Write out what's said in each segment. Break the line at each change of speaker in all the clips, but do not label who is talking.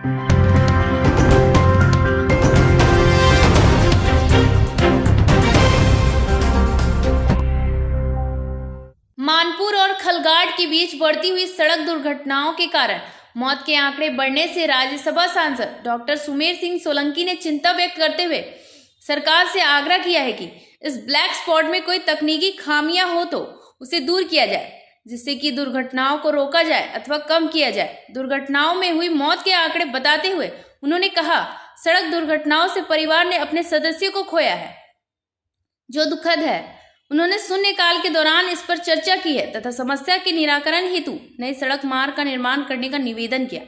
मानपुर और खलगाट के बीच बढ़ती हुई सड़क दुर्घटनाओं के कारण मौत के आंकड़े बढ़ने से राज्यसभा सांसद डॉक्टर सुमेर सिंह सोलंकी ने चिंता व्यक्त करते हुए सरकार से आग्रह किया है कि इस ब्लैक स्पॉट में कोई तकनीकी खामियां हो तो उसे दूर किया जाए, जिससे कि दुर्घटनाओं को रोका जाए अथवा कम किया जाए। दुर्घटनाओं में हुई मौत के आंकड़े बताते हुए उन्होंने कहा, सड़क दुर्घटनाओं से परिवार ने अपने सदस्यों को खोया है, जो दुखद है। उन्होंने शून्यकाल के दौरान इस पर चर्चा की है तथा समस्या के निराकरण हेतु नई सड़क मार्ग का निर्माण करने का निवेदन किया।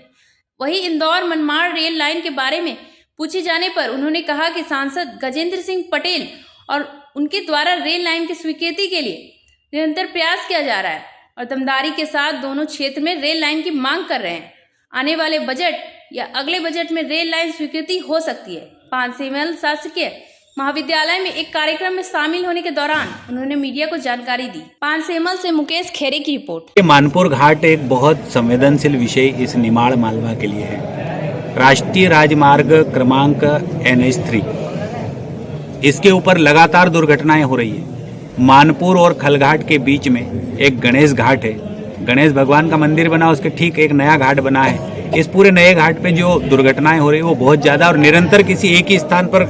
वहीं इंदौर मनमाड़ रेल लाइन के बारे में पूछे जाने पर उन्होंने कहा कि सांसद गजेंद्र सिंह पटेल और उनके द्वारा रेल लाइन की स्वीकृति के लिए निरंतर प्रयास किया जा रहा है और दमदारी के साथ दोनों क्षेत्र में रेल लाइन की मांग कर रहे हैं। आने वाले बजट या अगले बजट में रेल लाइन स्वीकृति हो सकती है। 5 सेमल शासकीय महाविद्यालय में एक कार्यक्रम में शामिल होने के दौरान उन्होंने मीडिया को जानकारी दी। 5 सेमल से मुकेश खेरे की रिपोर्ट।
मानपुर घाट एक बहुत संवेदनशील विषय इस निमाड़ मालवा के लिए है। राष्ट्रीय राजमार्ग क्रमांक NH3, इसके ऊपर लगातार दुर्घटनाएं हो रही है। मानपुर और खलघाट के बीच में एक गणेश घाट है, गणेश भगवान का मंदिर बना, उसके ठीक एक नया घाट बना है। इस पूरे नए घाट पे जो दुर्घटनाएं हो रही है वो बहुत ज्यादा, और निरंतर किसी एक ही स्थान पर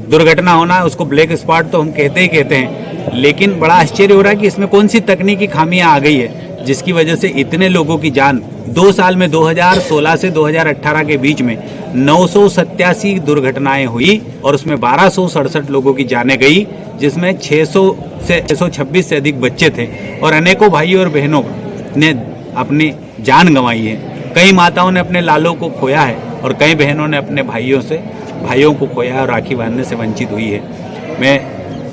दुर्घटना होना, उसको ब्लैक स्पॉट तो हम कहते ही कहते हैं। लेकिन बड़ा आश्चर्य हो रहा है कि इसमें कौन सी तकनीकी खामियां आ गई है जिसकी वजह से इतने लोगों की जान 2 साल में 2016 से 2018 के बीच में 987 दुर्घटनाएं हुई और उसमें 1267 लोगों की जानें गई, जिसमें 626 से अधिक बच्चे थे और अनेकों भाइयों और बहनों ने अपनी जान गंवाई है। कई माताओं ने अपने लालों को खोया है और कई बहनों ने अपने भाइयों को खोया है और राखी बांधने से वंचित हुई है। मैं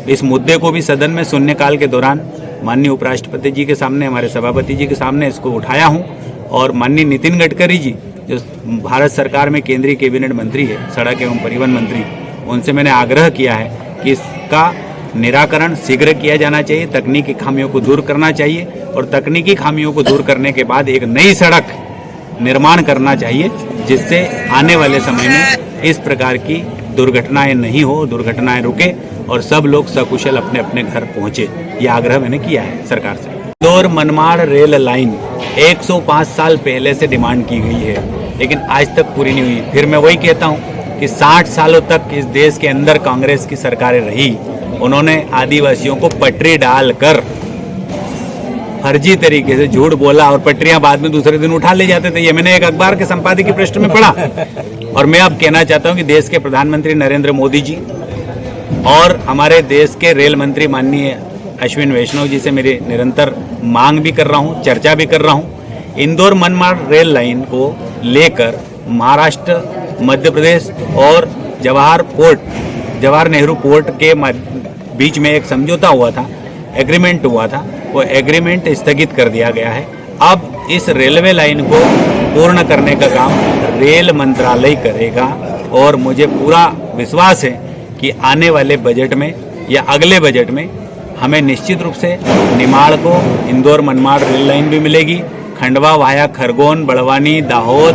इस मुद्दे को भी सदन में शून्यकाल के दौरान माननीय उपराष्ट्रपति जी के सामने, हमारे सभापति जी के सामने इसको उठाया हूं और माननीय नितिन गडकरी जी, जो भारत सरकार में केंद्रीय कैबिनेट मंत्री है, सड़क एवं परिवहन मंत्री, उनसे मैंने आग्रह किया है कि इसका निराकरण शीघ्र किया जाना चाहिए, तकनीकी खामियों को दूर करना चाहिए और तकनीकी खामियों को दूर करने के बाद एक नई सड़क निर्माण करना चाहिए, जिससे आने वाले समय में इस प्रकार की दुर्घटनाएं नहीं हो, दुर्घटनाएं रुके और सब लोग सकुशल अपने अपने घर पहुंचे। ये आग्रह मैंने किया है सरकार से। इंदौर मनमाड़ रेल लाइन 105 साल पहले से डिमांड की गई है, लेकिन आज तक पूरी नहीं हुई। फिर मैं वही कहता हूं कि 60 सालों तक इस देश के अंदर कांग्रेस की सरकारें रही, उन्होंने आदिवासियों को पटरी डालकर फर्जी तरीके से झूठ बोला और पटरियां बाद में दूसरे दिन उठा ले जाते थे। ये मैंने एक अखबार के संपादकीय पृष्ठ में पढ़ा। और मैं अब कहना चाहता हूं कि देश के प्रधानमंत्री नरेंद्र मोदी जी और हमारे देश के रेल मंत्री माननीय अश्विन वैष्णव जी से मेरी निरंतर मांग भी कर रहा हूं, चर्चा भी कर रहा हूं। इंदौर मनमाड़ रेल लाइन को लेकर महाराष्ट्र, मध्य प्रदेश और जवाहर नेहरू पोर्ट के बीच में एक समझौता हुआ था, एग्रीमेंट हुआ था, वो एग्रीमेंट स्थगित कर दिया गया है। अब इस रेलवे लाइन को पूर्ण करने का काम रेल मंत्रालय करेगा और मुझे पूरा विश्वास है कि आने वाले बजट में या अगले बजट में हमें निश्चित रूप से निमाड़ को इंदौर मनमाड़ रेल लाइन भी मिलेगी। खंडवा वाया खरगोन, बड़वानी, दाहोद,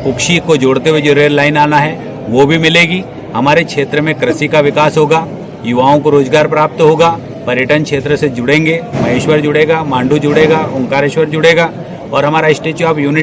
कुक्षी को जोड़ते हुए जो रेल लाइन आना है वो भी मिलेगी। हमारे क्षेत्र में कृषि का विकास होगा, युवाओं को रोजगार प्राप्त होगा, पर्यटन क्षेत्र से जुड़ेंगे, महेश्वर जुड़ेगा, मांडू जुड़ेगा, ओंकारेश्वर जुड़ेगा और हमारा स्टैच्यू ऑफ यूनिटी